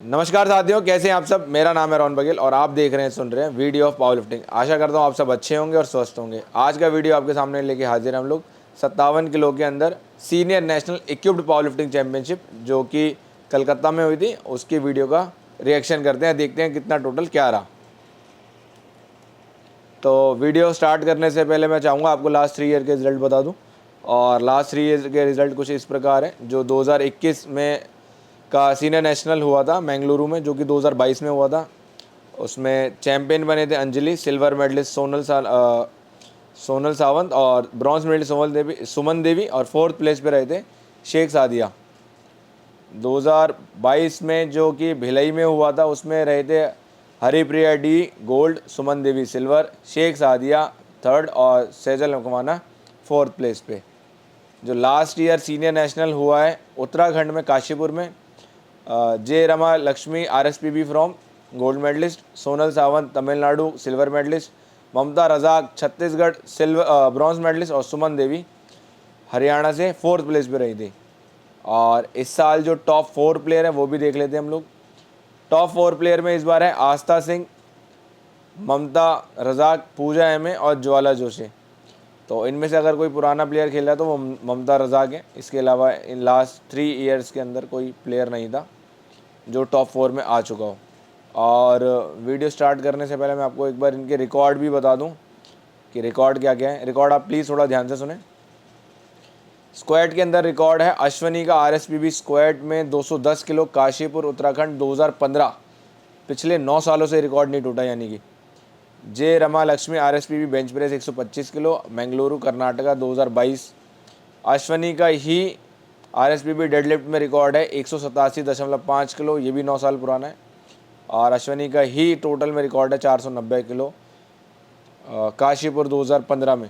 नमस्कार साथियों, कैसे हैं आप सब। मेरा नाम है रोहन बघेल और आप देख रहे हैं सुन रहे हैं वीडियो ऑफ पावर लिफ्टिंग। आशा करता हूं आप सब अच्छे होंगे और स्वस्थ होंगे। आज का वीडियो आपके सामने लेके हाजिर हैं हम लोग 57 किलो के अंदर senior national equipped power lifting championship जो कि कलकत्ता में हुई थी, उसकी वीडियो का रिएक्शन करते हैं, देखते हैं कितना टोटल क्या रहा। तो वीडियो स्टार्ट करने से पहले मैं चाहूँगा आपको लास्ट 3 ईयर के रिज़ल्ट बता दूँ। और लास्ट 3 ईयर के रिज़ल्ट कुछ इस प्रकार हैं। जो 2021 में का सीनियर नेशनल हुआ था मैंगलुरु में, जो कि 2022 में हुआ था, उसमें चैंपियन बने थे अंजलि, सिल्वर मेडलिस्ट सोनल सावंत और ब्रॉन्ज मेडलिस्ट सुमन देवी और 4th प्लेस पे रहे थे शेख सादिया। 2022 में जो कि भिलाई में हुआ था, उसमें रहे थे Haripriya D gold, Suman Devi silver, Sheikh Sadia 3rd और सेजल मकवाना 4th प्लेस पे। जो लास्ट ईयर सीनियर नेशनल हुआ है उत्तराखंड में काशीपुर में, J Rama Lakshmi RSPB from gold medalist, Sonal Sawant Tamil Nadu silver medalist, Mamata Razak Chhattisgarh bronze medalist और सुमन देवी हरियाणा से 4th प्लेस पे रही थी। और इस साल जो टॉप 4 प्लेयर है वो भी देख लेते हैं हम लोग। टॉप 4 प्लेयर में इस बार है आस्था सिंह, ममता रजाक, पूजा एम और ज्वाला जोशी। तो इनमें से अगर कोई पुराना प्लेयर खेला है तो वो ममता रजाक है। इसके अलावा इन लास्ट 3 ईयर्स के अंदर कोई प्लेयर नहीं था जो टॉप 4 में आ चुका हो। और वीडियो स्टार्ट करने से पहले मैं आपको एक बार इनके रिकॉर्ड भी बता दूं कि रिकॉर्ड क्या क्या है। रिकॉर्ड आप प्लीज़ थोड़ा ध्यान से सुने। स्क्वाड के अंदर रिकॉर्ड है अश्वनी का RSPB स्क्वाड में 210 किलो, काशीपुर उत्तराखंड 2015, पिछले 9 सालों से रिकॉर्ड नहीं टूटा। यानी कि J Rama Lakshmi RSPB bench press 125 kilo, Bengaluru Karnataka 2022। Ashwani का ही RSPB डेडलिफ्ट में रिकॉर्ड है 187.5 किलो, ये भी 9 साल पुराना है। और अश्वनी का ही टोटल में रिकॉर्ड है 490 किलो, काशीपुर 2015 में।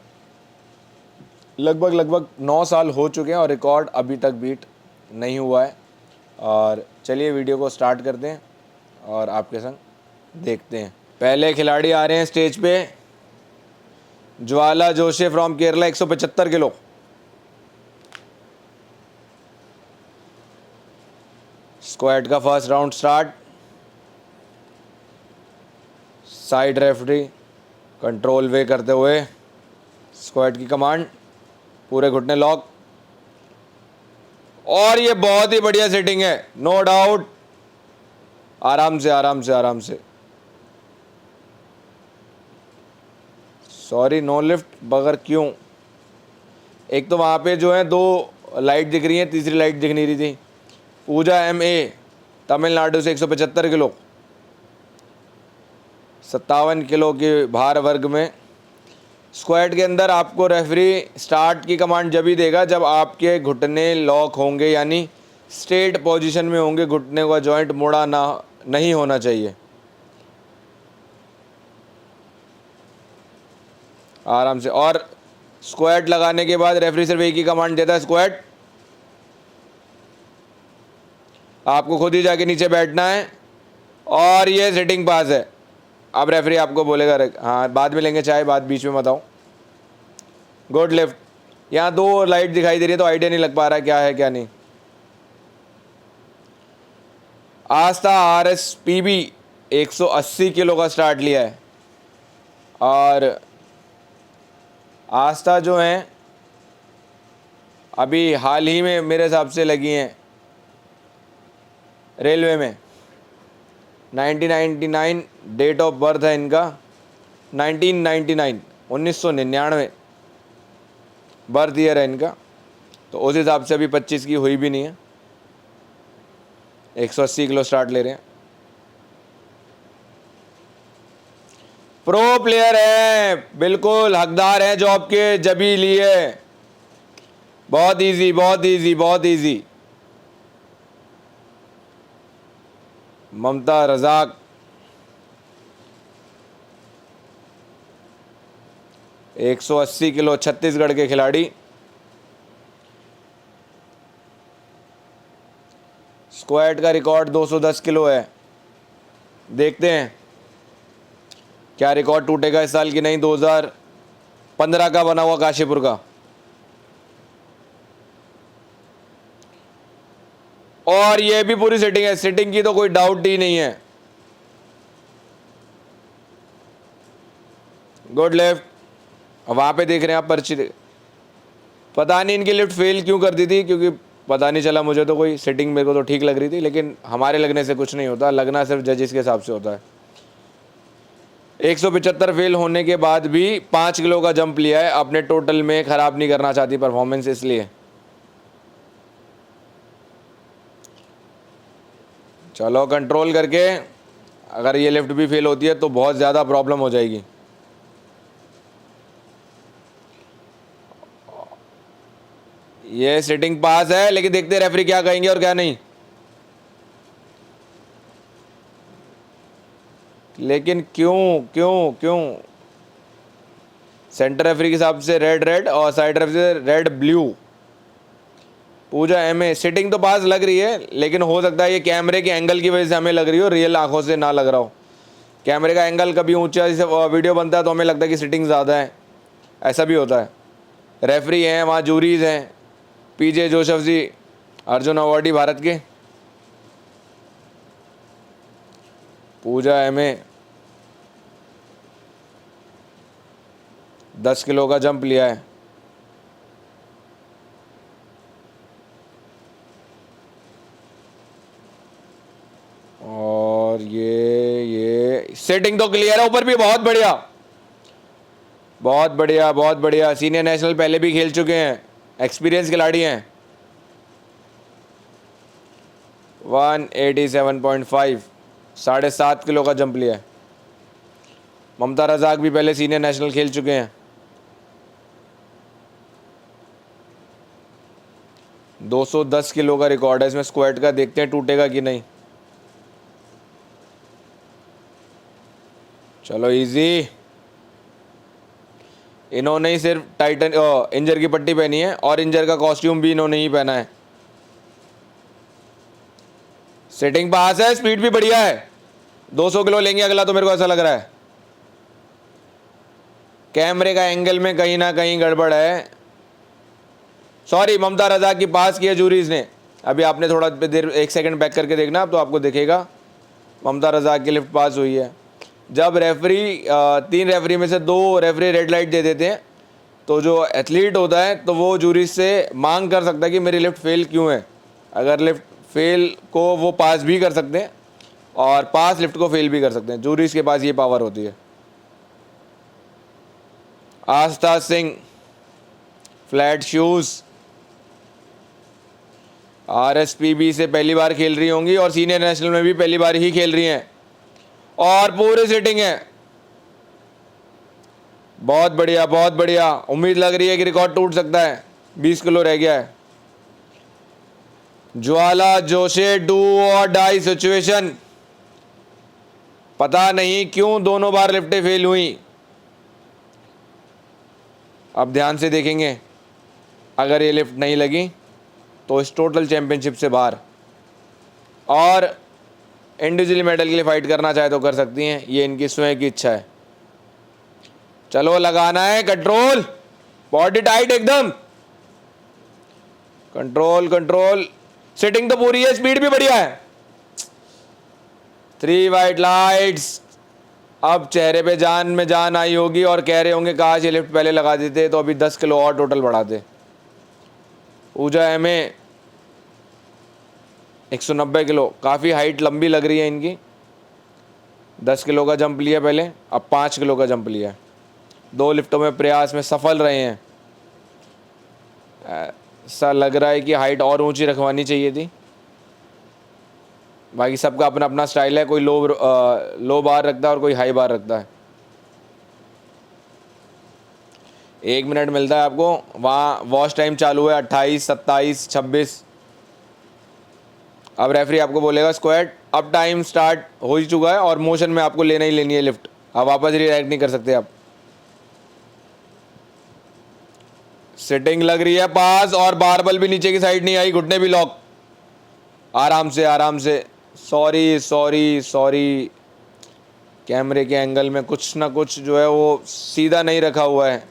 लगभग 9 साल हो चुके हैं और रिकॉर्ड अभी तक बीट नहीं हुआ है। और चलिए वीडियो को स्टार्ट करते हैं और आपके संग देखते हैं। पहले खिलाड़ी आ रहे हैं स्टेज पे, Jwala Joshi from Kerala 175 kilo. Squat का first round start. Side referee control वे करते हुए स्क्वाड की कमांड, पूरे घुटने लॉक। और ये बहुत ही बढ़िया सेटिंग है, नो डाउट। आराम से आराम से आराम से। सॉरी नो लिफ्ट, बगैर क्यों। एक तो वहाँ पे जो है 2 लाइट दिख रही हैं, तीसरी लाइट दिख नहीं रही थी। पूजा MA तमिलनाडु से 175 किलो, 57 किलो के भार वर्ग में। स्क्वाड के अंदर आपको रेफरी स्टार्ट की कमांड जब ही देगा जब आपके घुटने लॉक होंगे, यानी स्ट्रेट पोजीशन में होंगे, घुटने का जॉइंट मुड़ा नहीं होना चाहिए। आराम से। और स्क्वाड लगाने के बाद रेफरी सिर्फ एक ही कमांड देता है, स्क्वाड। आपको खुद ही जाके नीचे बैठना है और ये सेटिंग पास है। अब रेफरी आपको बोलेगा हाँ बाद में लेंगे चाय, बात बीच में मत आओ। Good left. यहाँ 2 लाइट दिखाई दे रही है तो आइडिया नहीं लग पा रहा है क्या है क्या नहीं। आस्था RSPB 180 किलो का स्टार्ट लिया है। और आस्था जो है अभी हाल ही में मेरे हिसाब से लगी हैं रेलवे में। 1999 डेट ऑफ बर्थ है इनका, 1999 1999 बर्थ ईयर है इनका। तो उस हिसाब से अभी 25 की हुई भी नहीं है। 180 किलो स्टार्ट ले रहे हैं। प्रो प्लेयर है, बिल्कुल हकदार है जॉब के, जबी लिए। बहुत इजी बहुत इजी बहुत इजी। ममता रजाक 180 किलो, छत्तीसगढ़ के खिलाड़ी। स्क्वाड का रिकॉर्ड 210 किलो है। देखते हैं क्या रिकॉर्ड टूटेगा इस साल की नहीं। 2015 का बना हुआ काशीपुर का। और ये भी पूरी सेटिंग है, सेटिंग की तो कोई डाउट ही नहीं है। Good left. वहां पे देख रहे हैं आप पर्ची पता नहीं इनकी लिफ्ट फेल क्यों कर दी थी, क्योंकि पता नहीं चला मुझे तो, कोई सेटिंग मेरे को तो ठीक लग रही थी, लेकिन हमारे लगने से कुछ नहीं होता, लगना सिर्फ जजेस के हिसाब से होता है। 175 फेल होने के बाद भी 5 किलो का जंप लिया है, अपने टोटल में ख़राब नहीं करना चाहती परफॉर्मेंस, इसलिए। चलो कंट्रोल करके, अगर ये लिफ्ट भी फेल होती है तो बहुत ज़्यादा प्रॉब्लम हो जाएगी। ये सेटिंग पास है, लेकिन देखते हैं रेफरी क्या कहेंगे और क्या नहीं। लेकिन क्यों क्यों क्यों सेंटर रेफरी के हिसाब से रेड रेड और साइड रेफरी से रेड ब्लू। पूजा एमए सेटिंग तो पास लग रही है, लेकिन हो सकता है ये कैमरे के एंगल की वजह से हमें लग रही हो, रियल आंखों से ना लग रहा हो। कैमरे का एंगल कभी ऊंचा जैसे वीडियो बनता है तो हमें लगता है कि सेटिंग ज़्यादा है, ऐसा भी होता है। रेफरी हैं वहाँ, जूरीज हैं, पीजे जोसेफ जी अर्जुन अवार्डी भारत के। पूजा एमए 10 किलो का जंप लिया है। और ये सेटिंग तो क्लियर है, ऊपर भी बहुत बढ़िया बहुत बढ़िया बहुत बढ़िया। सीनियर नेशनल पहले भी खेल चुके हैं, एक्सपीरियंस खिलाड़ी हैं। 187.5 7.5 किलो का जंप लिया है। ममता रजाक भी पहले सीनियर नेशनल खेल चुके हैं। 210 किलो का रिकॉर्ड है इसमें स्क्वाट का, देखते हैं टूटेगा कि नहीं। चलो इजी। इन्होंने ही सिर्फ टाइटन इंजर की पट्टी पहनी है, और इंजर का कॉस्ट्यूम भी इन्होंने ही पहना है। सेटिंग पास है, स्पीड भी बढ़िया है। 200 किलो लेंगे अगला तो मेरे को ऐसा लग रहा है। कैमरे का एंगल में कहीं ना कहीं गड़बड़ है। सॉरी, ममता रजा की पास किया जूरीज ने। अभी आपने थोड़ा देर 1 सेकंड बैक करके देखना तो आपको दिखेगा ममता रजा की लिफ्ट पास हुई है। जब रेफरी 3 रेफरी में से 2 रेफरी रेड लाइट दे देते हैं तो जो एथलीट होता है तो वो जूरीज से मांग कर सकता है कि मेरी लिफ्ट फेल क्यों है। अगर लिफ्ट फेल को वो पास भी कर सकते हैं और पास लिफ्ट को फेल भी कर सकते हैं, जूरीज के पास ये पावर होती है। Aastha Singh flat shoes RSPB से पहली बार खेल रही होंगी और सीनियर नेशनल में भी पहली बार ही खेल रही हैं, और पूरी सेटिंग है। बहुत बढ़िया बहुत बढ़िया। उम्मीद लग रही है कि रिकॉर्ड टूट सकता है। 20 किलो रह गया है। ज्वाला जोशे डू और डाई सिचुएशन। पता नहीं क्यों दोनों बार लिफ्टें फेल हुई। अब ध्यान से देखेंगे, अगर ये लिफ्ट नहीं लगी तो इस टोटल चैंपियनशिप से बाहर, और इंडिविजुअली मेडल के लिए फाइट करना चाहे तो कर सकती हैं, ये इनकी स्वयं की इच्छा है। चलो लगाना है कंट्रोल, बॉडी टाइट एकदम, कंट्रोल कंट्रोल। सेटिंग तो पूरी है, स्पीड भी बढ़िया है। 3 वाइट लाइट्स। अब चेहरे पे जान में जान आई होगी और कह रहे होंगे काश ये लिफ्ट पहले लगा देते तो अभी 10 किलो और टोटल बढ़ाते। पूजा एमए 190 किलो, काफ़ी हाइट लंबी लग रही है इनकी। 10 किलो का जंप लिया पहले, अब 5 किलो का जंप लिया। 2 लिफ्टों में प्रयास में सफल रहे हैं। ऐसा लग रहा है कि हाइट और ऊंची रखवानी चाहिए थी। बाकी सबका अपना अपना स्टाइल है, कोई लो बार रखता है और कोई हाई बार रखता है। 1 मिनट मिलता है आपको। वहाँ वॉश टाइम चालू है 28, 27, 26। अब रेफरी आपको बोलेगा स्क्वाट। अब टाइम स्टार्ट हो ही चुका है और मोशन में आपको लेना ही लेनी है लिफ्ट। अब वापस रिएक्ट नहीं कर सकते आप। सेटिंग लग रही है पास, और बारबल भी नीचे की साइड नहीं आई, घुटने भी लॉक। आराम से आराम से। सॉरी सॉरी सॉरी, कैमरे के एंगल में कुछ ना कुछ जो है वो सीधा नहीं रखा हुआ है।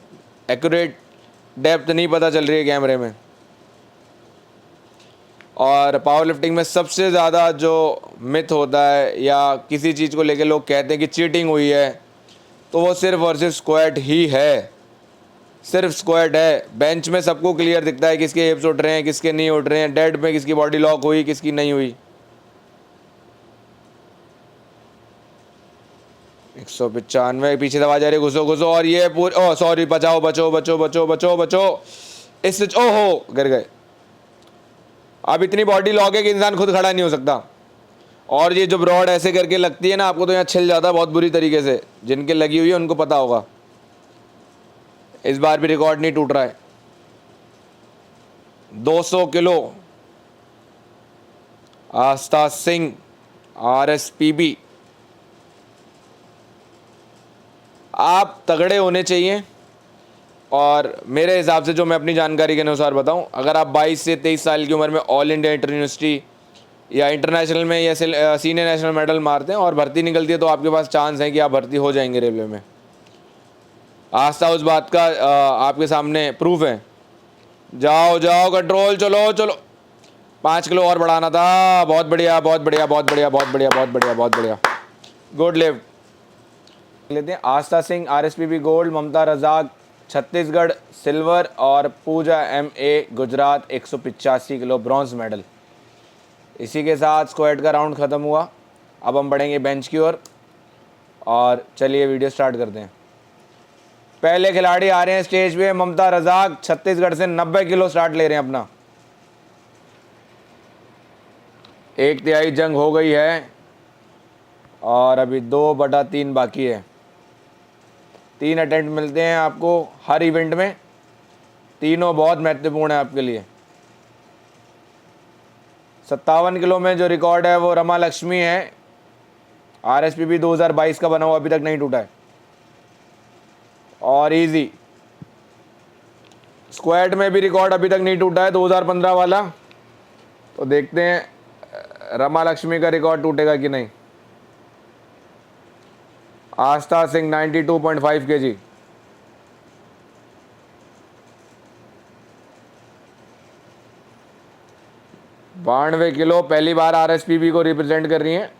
एक्यूरेट डेप्थ नहीं पता चल रही है कैमरे में। और पावर लिफ्टिंग में सबसे ज़्यादा जो मिथ होता है या किसी चीज़ को लेके लोग कहते हैं कि चीटिंग हुई है, तो वो सिर्फ और सिर्फ स्क्वाट ही है, सिर्फ स्क्वाट है। बेंच में सबको क्लियर दिखता है किसके हिप्स उठ रहे हैं, किसके नहीं उठ रहे हैं, डेड में किसकी बॉडी लॉक हुई, किसकी नहीं हुई। 195 पीछे दबा जा रही, घुसो घुसो, और ये पूरी, ओ सॉरी, बचाओ बचो बचो बचो बचो बचो, इस ओहो गिर गए। अब इतनी बॉडी लॉक है कि इंसान खुद खड़ा नहीं हो सकता। और ये जब रॉड ऐसे करके लगती है ना, आपको तो यहाँ छिल जाता है बहुत बुरी तरीके से। जिनके लगी हुई है उनको पता होगा। इस बार भी रिकॉर्ड नहीं टूट रहा है। 200 किलो आस्था सिंह RSPB। आप तगड़े होने चाहिए। और मेरे हिसाब से जो मैं अपनी जानकारी के अनुसार बताऊं, अगर आप 22 से 23 साल की उम्र में ऑल इंडिया इंटर यूनिवर्सिटी या इंटरनेशनल में या सीनियर नेशनल मेडल मारते हैं और भर्ती निकलती है, तो आपके पास चांस है कि आप भर्ती हो जाएंगे रेलवे में। आस्था उस बात का आपके सामने प्रूफ है। जाओ जाओ, कंट्रोल, चलो चलो। 5 किलो और बढ़ाना था। बहुत बढ़िया बहुत बढ़िया बहुत बढ़िया बहुत बढ़िया बहुत बढ़िया बहुत बढ़िया, गुड लिफ्ट। लेते हैं आस्था सिंह RSPB गोल्ड, ममता रजाक छत्तीसगढ़ सिल्वर और Pooja MA Gujarat 185 kilo bronze medal. इसी के साथ स्क्वाट का राउंड ख़त्म हुआ। अब हम बढ़ेंगे बेंच की ओर और चलिए वीडियो स्टार्ट करते हैं। पहले खिलाड़ी आ रहे हैं स्टेज पे, ममता रजाक छत्तीसगढ़ से 90 किलो स्टार्ट ले रहे हैं अपना। 1/3 जंग हो गई है और अभी 2/3 बाकी है। 3 अटेम्प्ट मिलते हैं आपको हर इवेंट में, तीनों बहुत महत्वपूर्ण है आपके लिए। 57 किलो में जो रिकॉर्ड है वो रमा लक्ष्मी है। RSPB 2022 का बना हुआ, अभी तक नहीं टूटा है। और इजी स्क्वाट में भी रिकॉर्ड अभी तक नहीं टूटा है, 2015 वाला। तो देखते हैं रमा लक्ष्मी का रिकॉर्ड टूटेगा कि नहीं। आस्था सिंह 92.5 kg। बानवे किलो, पहली बार RSPB को रिप्रेजेंट कर रही हैं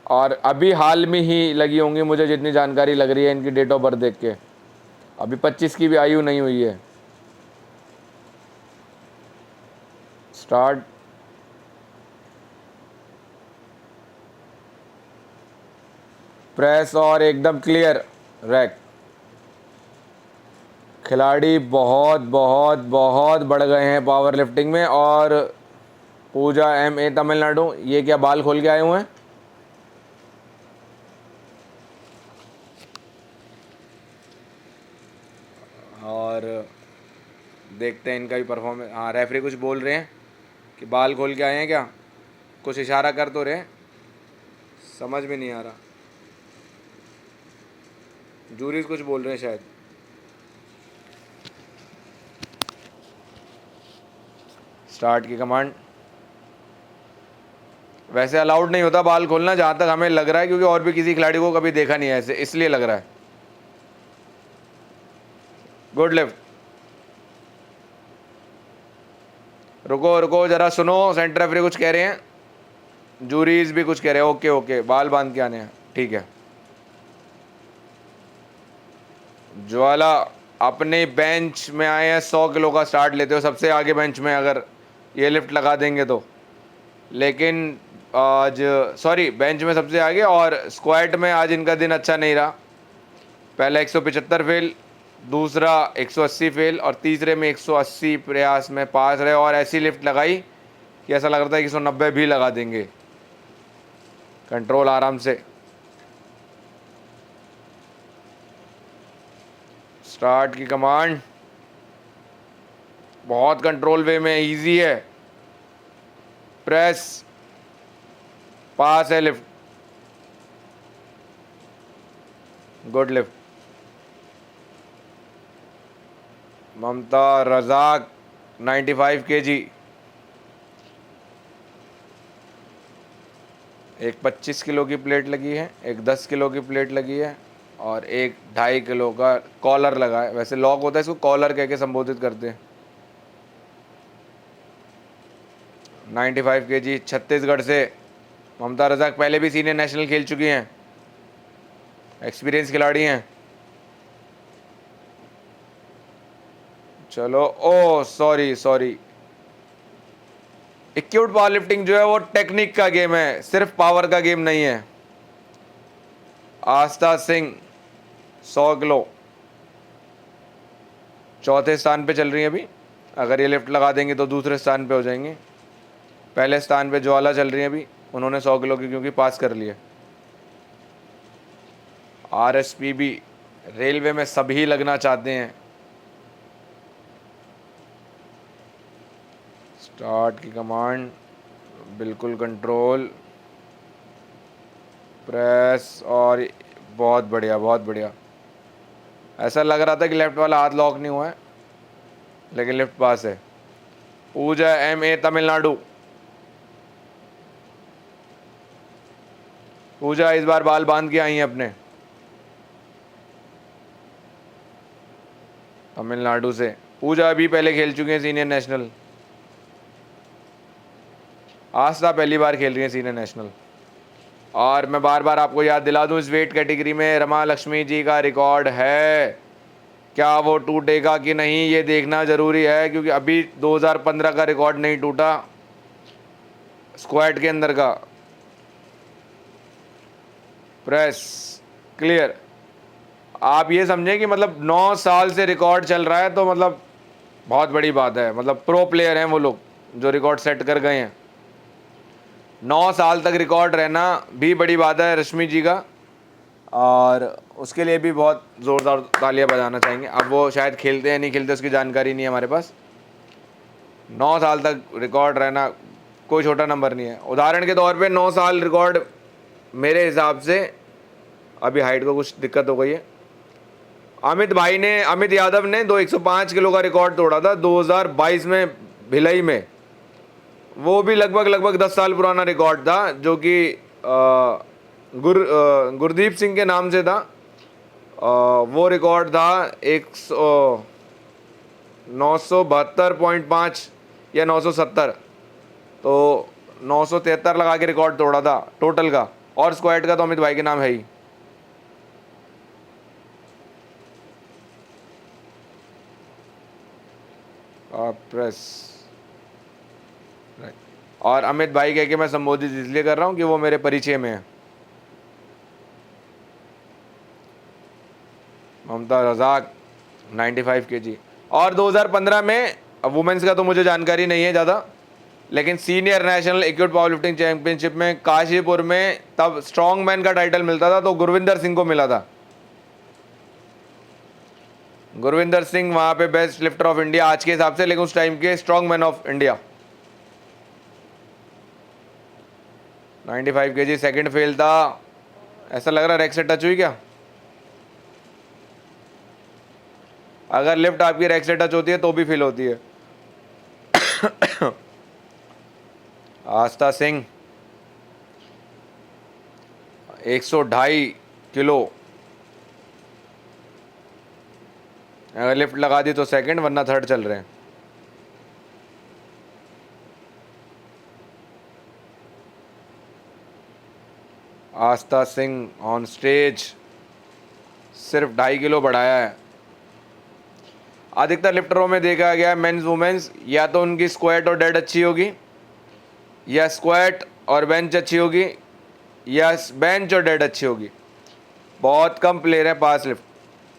और अभी हाल में ही लगी होंगी, मुझे जितनी जानकारी लग रही है इनकी डेट ऑफ बर्थ देख के। अभी 25 की भी आयु नहीं हुई है। स्टार्ट। प्रेस और एकदम क्लियर रैक। खिलाड़ी बहुत बहुत बहुत बढ़ गए हैं पावर लिफ्टिंग में। और पूजा MA तमिलनाडु, ये क्या बाल खोल के आए हुए हैं? और देखते हैं इनका भी परफॉर्मेंस। हाँ, रेफरी कुछ बोल रहे हैं कि बाल खोल के आए हैं क्या, कुछ इशारा कर तो रहे, समझ में नहीं आ रहा। जूरीज कुछ बोल रहे हैं शायद। स्टार्ट की कमांड। वैसे अलाउड नहीं होता बाल खोलना, जहाँ तक हमें लग रहा है, क्योंकि और भी किसी खिलाड़ी को कभी देखा नहीं है ऐसे, इसलिए लग रहा है। Good lift. रुको रुको जरा सुनो, सेंटर रेफरी कुछ कह रहे हैं, जूरीज भी कुछ कह रहे हैं। ओके ओके, बाल बांध के आने हैं, ठीक है। ज्वाला अपने बेंच में आए हैं, 100 किलो का स्टार्ट लेते हो सबसे आगे बेंच में, अगर ये लिफ्ट लगा देंगे तो। लेकिन आज सॉरी, बेंच में सबसे आगे। और स्क्वाट में आज इनका दिन अच्छा नहीं रहा। पहला 175 फेल, दूसरा 180 फेल और तीसरे में 180 प्रयास में पास रहे। और ऐसी लिफ्ट लगाई कि ऐसा लग रहा था कि 190 भी लगा देंगे। कंट्रोल आराम से। स्टार्ट की कमांड बहुत कंट्रोल वे में, इजी है। प्रेस, पास है लिफ्ट, गुड लिफ्ट। ममता रजाक 95 kg। एक 25 किलो की प्लेट लगी है, एक 10 किलो की प्लेट लगी है और एक 2.5 किलो का कॉलर लगा है। वैसे लॉक होता है, इसको कॉलर कह के संबोधित करते हैं। 95 kg छत्तीसगढ़ से। ममता रजाक पहले भी सीनियर नेशनल खेल चुकी हैं, एक्सपीरियंस खिलाड़ी हैं। चलो, ओ सॉरी, एक्यूट पावर लिफ्टिंग जो है वो टेक्निक का गेम है, सिर्फ पावर का गेम नहीं है। आस्था सिंह 100 किलो चौथे स्थान पे चल रही है अभी। अगर ये लिफ्ट लगा देंगे तो दूसरे स्थान पे हो जाएंगे। पहले स्थान पे ज्वाला चल रही है अभी, उन्होंने 100 किलो की क्योंकि पास कर लिया। RSPB रेलवे में सभी लगना चाहते हैं। स्टार्ट की कमांड, बिल्कुल कंट्रोल, प्रेस, और बहुत बढ़िया बहुत बढ़िया। ऐसा लग रहा था कि लेफ्ट वाला हाथ लॉक नहीं हुआ है, लेकिन लिफ्ट पास है। पूजा MA तमिलनाडु। पूजा इस बार बाल बांध के आई हैं अपने, तमिलनाडु से। पूजा अभी पहले खेल चुके हैं सीनियर नेशनल। आस्था पहली बार खेल रही है सीनियर नेशनल। और मैं बार बार आपको याद दिला दूं, इस वेट कैटेगरी में रमा लक्ष्मी जी का रिकॉर्ड है। क्या वो टूटेगा कि नहीं ये देखना ज़रूरी है, क्योंकि अभी 2015 का रिकॉर्ड नहीं टूटा स्क्वाट के अंदर का। Press clear. आप ये समझें कि मतलब 9 साल से रिकॉर्ड चल रहा है, तो मतलब बहुत बड़ी बात है। मतलब प्रो प्लेयर हैं वो लोग जो रिकॉर्ड सेट कर गए हैं। 9 साल तक रिकॉर्ड रहना भी बड़ी बात है रश्मि जी का, और उसके लिए भी बहुत ज़ोरदार तालियां बजाना चाहेंगे। अब वो शायद खेलते हैं नहीं खेलते उसकी जानकारी नहीं है हमारे पास। 9 साल तक रिकॉर्ड रहना कोई छोटा नंबर नहीं है। उदाहरण के तौर पे 9 साल रिकॉर्ड, मेरे हिसाब से अभी हाइट को कुछ दिक्कत हो गई है। अमित यादव ने 105 किलो का रिकॉर्ड तोड़ा था 2022 में भिलाई में। वो भी लगभग 10 साल पुराना रिकॉर्ड था, जो कि गुरदीप सिंह के नाम से था। वो रिकॉर्ड था 972.5 या 970, तो 973 लगा के रिकॉर्ड तोड़ा था टोटल का, और स्क्वाड का तो अमित भाई के नाम है ही। Press right. और अमित भाई कह के मैं संबोधित इसलिए कर रहा हूँ कि वो मेरे परिचय में है। ममता रजाक 95 kg। और 2015 में, वुमेन्स का तो मुझे जानकारी नहीं है ज़्यादा, लेकिन senior national acute power lifting championship में काशीपुर में तब स्ट्रॉन्ग मैन का टाइटल मिलता था, तो गुरविंदर सिंह को मिला था। गुरविंदर सिंह वहाँ पे बेस्ट लिफ्टर ऑफ इंडिया आज के हिसाब से, लेकिन उस टाइम के strong man of India. 95 kg second fail था। ऐसा लग रहा है रैक से टच हुई क्या? अगर लिफ्ट आपकी रैक से टच होती है तो भी फेल होती है। आस्था सिंह 102 किलो, अगर लिफ्ट लगा दी तो सेकंड, वरना थर्ड चल रहे हैं। आस्था सिंह ऑन स्टेज, सिर्फ 2.5 किलो बढ़ाया है। अधिकतर लिफ्टरों में देखा गया है मेंस वुमेन्स, या तो उनकी स्क्वाट और डेड अच्छी होगी, या स्क्वाट और बेंच अच्छी होगी, या बेंच और डेड अच्छी होगी। बहुत कम प्लेयर हैं पास लिफ्ट,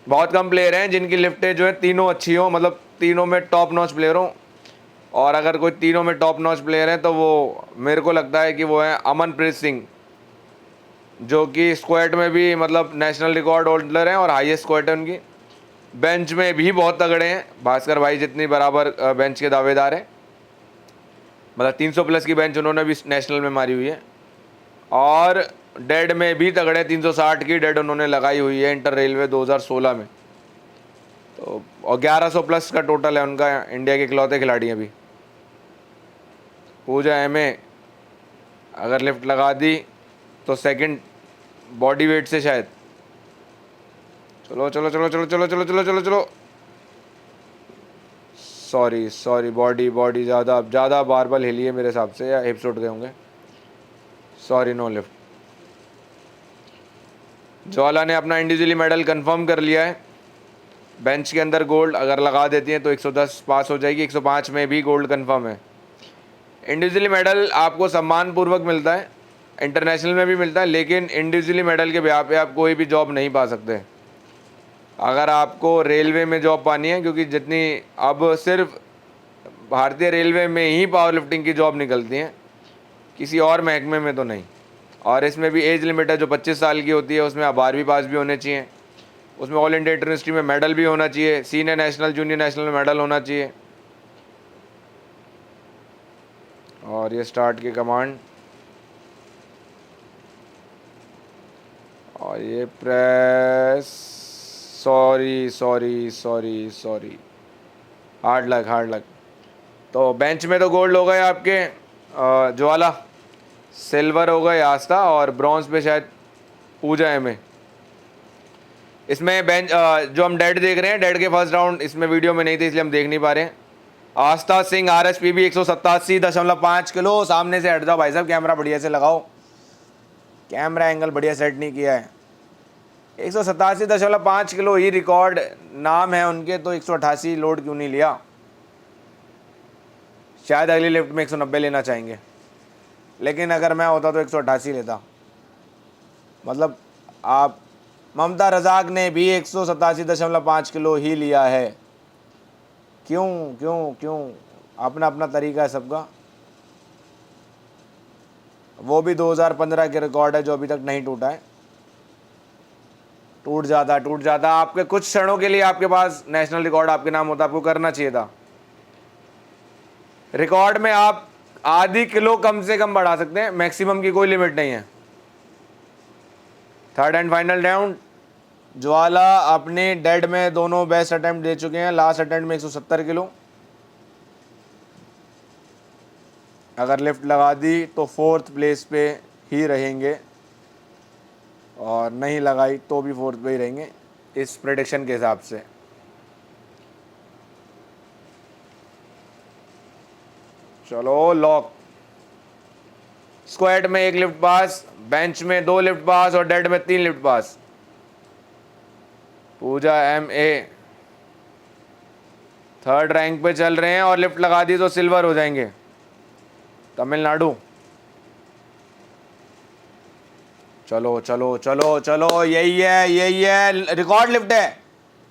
बहुत कम प्लेयर हैं जिनकी लिफ्टें जो है तीनों अच्छी हो, मतलब तीनों में टॉप नॉच प्लेयर हो। और अगर कोई तीनों में टॉप नॉच प्लेयर हैं तो वो मेरे को लगता है कि वो है अमनप्रीत सिंह, जो कि स्क्वाट में भी मतलब नेशनल रिकॉर्ड होल्डर हैं और हाईएस्ट स्क्वाट है उनकी। बेंच में भी बहुत तगड़े हैं, भास्कर भाई जितनी बराबर बेंच के दावेदार हैं। मतलब 300 प्लस की बेंच उन्होंने भी नेशनल में मारी हुई है। और डेड में भी तगड़े, 360 की डेड उन्होंने लगाई हुई है इंटर रेलवे 2016 में। तो और 1100 प्लस का टोटल है उनका, इंडिया के इकलौते खिलाड़ी हैं अभी। पूजा MA अगर लिफ्ट लगा दी तो सेकंड बॉडी वेट से शायद। चलो चलो चलो चलो चलो चलो चलो चलो चलो, सॉरी सॉरी, बॉडी ज़्यादा बारबल हिली है मेरे हिसाब से, या हिप्स उठ गए होंगे। Sorry, no lift. ज्वाला ने अपना इंडिविजुअली मेडल कंफर्म कर लिया है। बेंच के अंदर गोल्ड अगर लगा देती हैं तो 110 पास हो जाएगी, 105 में भी गोल्ड कंफर्म है। इंडिविजुअली मेडल आपको सम्मानपूर्वक मिलता है, इंटरनेशनल में भी मिलता है, लेकिन इंडिविजुअली मेडल के ब्याह पे आप कोई भी जॉब नहीं पा सकते। अगर आपको रेलवे में जॉब पानी है, क्योंकि जितनी अब सिर्फ भारतीय रेलवे में ही पावर लिफ्टिंग की जॉब निकलती हैं, किसी और महकमे में तो नहीं। और इसमें भी एज लिमिट है जो 25 साल की होती है, उसमें आप 12वीं पास भी होने चाहिए, उसमें ऑल इंडिया यूनिवर्सिटी में मेडल भी होना चाहिए, सीनियर नेशनल जूनियर नेशनल में मेडल होना चाहिए। और ये स्टार्ट की कमांड, और ये प्रेस। Sorry, hard luck. तो बेंच में तो गोल्ड हो गए आपके ज्वाला, सिल्वर हो गए आस्था, और ब्रॉन्ज पे शायद पूजा है में। इसमें बेंच जो हम डेड देख रहे हैं, डेड के फर्स्ट राउंड इसमें वीडियो में नहीं थे इसलिए हम देख नहीं पा रहे हैं। आस्था सिंह RSPB 187.5 किलो। सामने से हट जाओ भाई साहब, कैमरा बढ़िया से लगाओ, कैमरा एंगल बढ़िया सेट नहीं किया है। 187.5 किलो ही रिकॉर्ड नाम है उनके, तो 188 लोड क्यों नहीं लिया? शायद अगली लिफ्ट में 190 लेना चाहेंगे, लेकिन अगर मैं होता तो 188 लेता। मतलब आप, ममता रजाक ने भी 187.5 किलो ही लिया है। क्यों? अपना अपना तरीका है सबका। वो भी 2015 के रिकॉर्ड है जो अभी तक नहीं टूटा है। टूट जाता आपके कुछ क्षणों के लिए, आपके पास नेशनल रिकॉर्ड आपके नाम होता, आपको करना चाहिए था। रिकॉर्ड में आप आधी किलो कम से कम बढ़ा सकते हैं, मैक्सिमम की कोई लिमिट नहीं है। थर्ड एंड फाइनल राउंड, ज्वाला अपने डेड में दोनों बेस्ट अटेम्प्ट दे चुके हैं। लास्ट अटेम्प्ट में 170 किलो, अगर लिफ्ट लगा दी तो 4th प्लेस पे ही रहेंगे, और नहीं लगाई तो भी 4th पे ही रहेंगे इस प्रेडिक्शन के हिसाब से। चलो लॉक। स्क्वाड में 1 लिफ्ट पास, बेंच में 2 लिफ्ट पास, और डेड में 3 लिफ्ट पास। पूजा MA 3rd रैंक पे चल रहे हैं, और लिफ्ट लगा दी तो सिल्वर हो जाएंगे। तमिलनाडु। चलो, यही है रिकॉर्ड लिफ्ट है।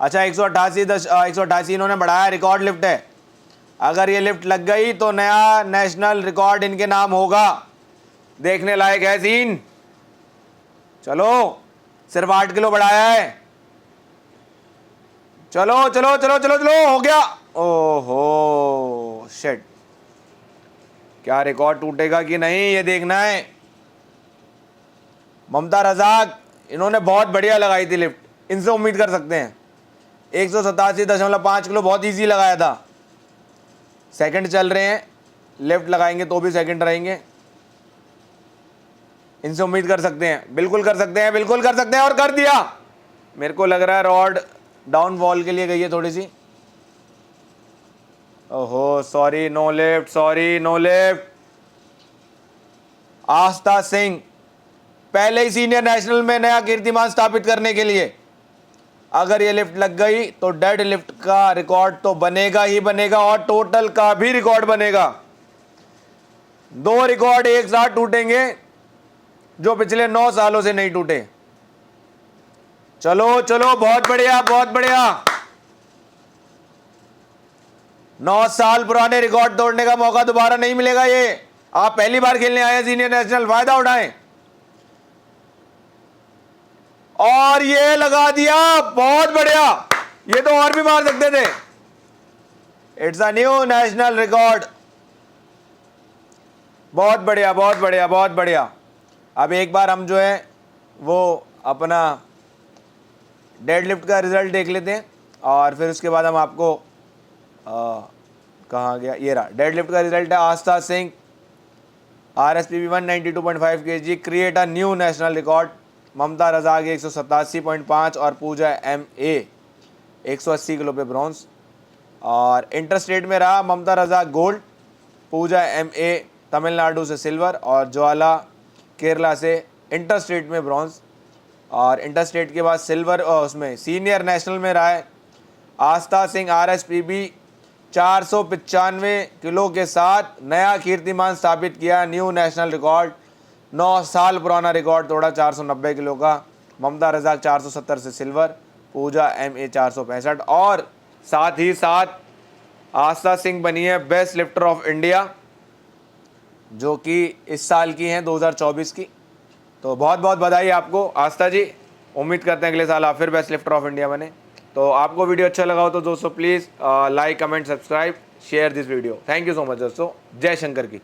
अच्छा, 188 इन्होंने बढ़ाया, रिकॉर्ड लिफ्ट है। अगर ये लिफ्ट लग गई तो नया नेशनल रिकॉर्ड इनके नाम होगा। देखने लायक है सीन। चलो, सिर्फ 8 किलो बढ़ाया है। चलो, हो गया। ओहो शिट, क्या रिकॉर्ड टूटेगा कि नहीं ये देखना है। ममता रजाक, इन्होंने बहुत बढ़िया लगाई थी लिफ्ट, इनसे उम्मीद कर सकते हैं। 187.5 किलो बहुत इजी लगाया था। सेकंड चल रहे हैं, लिफ्ट लगाएंगे तो भी सेकंड रहेंगे, इनसे उम्मीद कर सकते हैं, बिल्कुल कर सकते हैं, और कर दिया। मेरे को लग रहा है रॉड डाउनफॉल के लिए गई है थोड़ी सी। ओहो सॉरी, नो लिफ्ट। आस्था सिंह पहले ही सीनियर नेशनल में नया कीर्तिमान स्थापित करने के लिए, अगर ये लिफ्ट लग गई तो डेड लिफ्ट का रिकॉर्ड तो बनेगा ही बनेगा, और टोटल का भी रिकॉर्ड बनेगा। 2 रिकॉर्ड एक साथ टूटेंगे जो पिछले 9 सालों से नहीं टूटे। चलो, बहुत बढ़िया। 9 साल पुराने रिकॉर्ड तोड़ने का मौका दोबारा नहीं मिलेगा। ये आप पहली बार खेलने आए हैं सीनियर नेशनल, फायदा उठाएं। और ये लगा दिया, बहुत बढ़िया। ये तो और भी मार सकते थे। It's a new national record. बहुत बढ़िया। अब एक बार हम जो है वो अपना डेड लिफ्ट का रिजल्ट देख लेते हैं, और फिर उसके बाद हम आपको कहाँ गया, ये रहा डेड लिफ्ट का रिजल्ट है। Aastha Singh RSPB 192.5 kg, create a new national record. Mamata Razak 187.5, और पूजा MA 180 किलो पे ब्रॉन्ज। और इंटर स्टेट में रहा ममता रजाक गोल्ड, पूजा MA तमिलनाडु से सिल्वर और ज्वाला केरला से इंटर स्टेट में ब्रॉन्ज। और इंटर स्टेट के बाद सिल्वर उसमें सीनियर नेशनल में रहा है आस्था सिंह RSPB 495 किलो के साथ नया कीर्तिमान स्थापित किया, न्यू नेशनल रिकॉर्ड, 9 साल पुराना रिकॉर्ड तोड़ा 490 किलो का। ममता रजाक 470 से सिल्वर, पूजा MA 465 और साथ ही साथ आस्था सिंह बनी है बेस्ट लिफ्टर ऑफ इंडिया, जो कि इस साल की हैं 2024 की। तो बहुत बहुत बधाई आपको आस्था जी, उम्मीद करते हैं अगले साल आप फिर बेस्ट लिफ्टर ऑफ इंडिया बने। तो आपको वीडियो अच्छा लगा हो तो दोस्तों please like comment subscribe share this video. Thank you so much दोस्तों, जय शंकर की।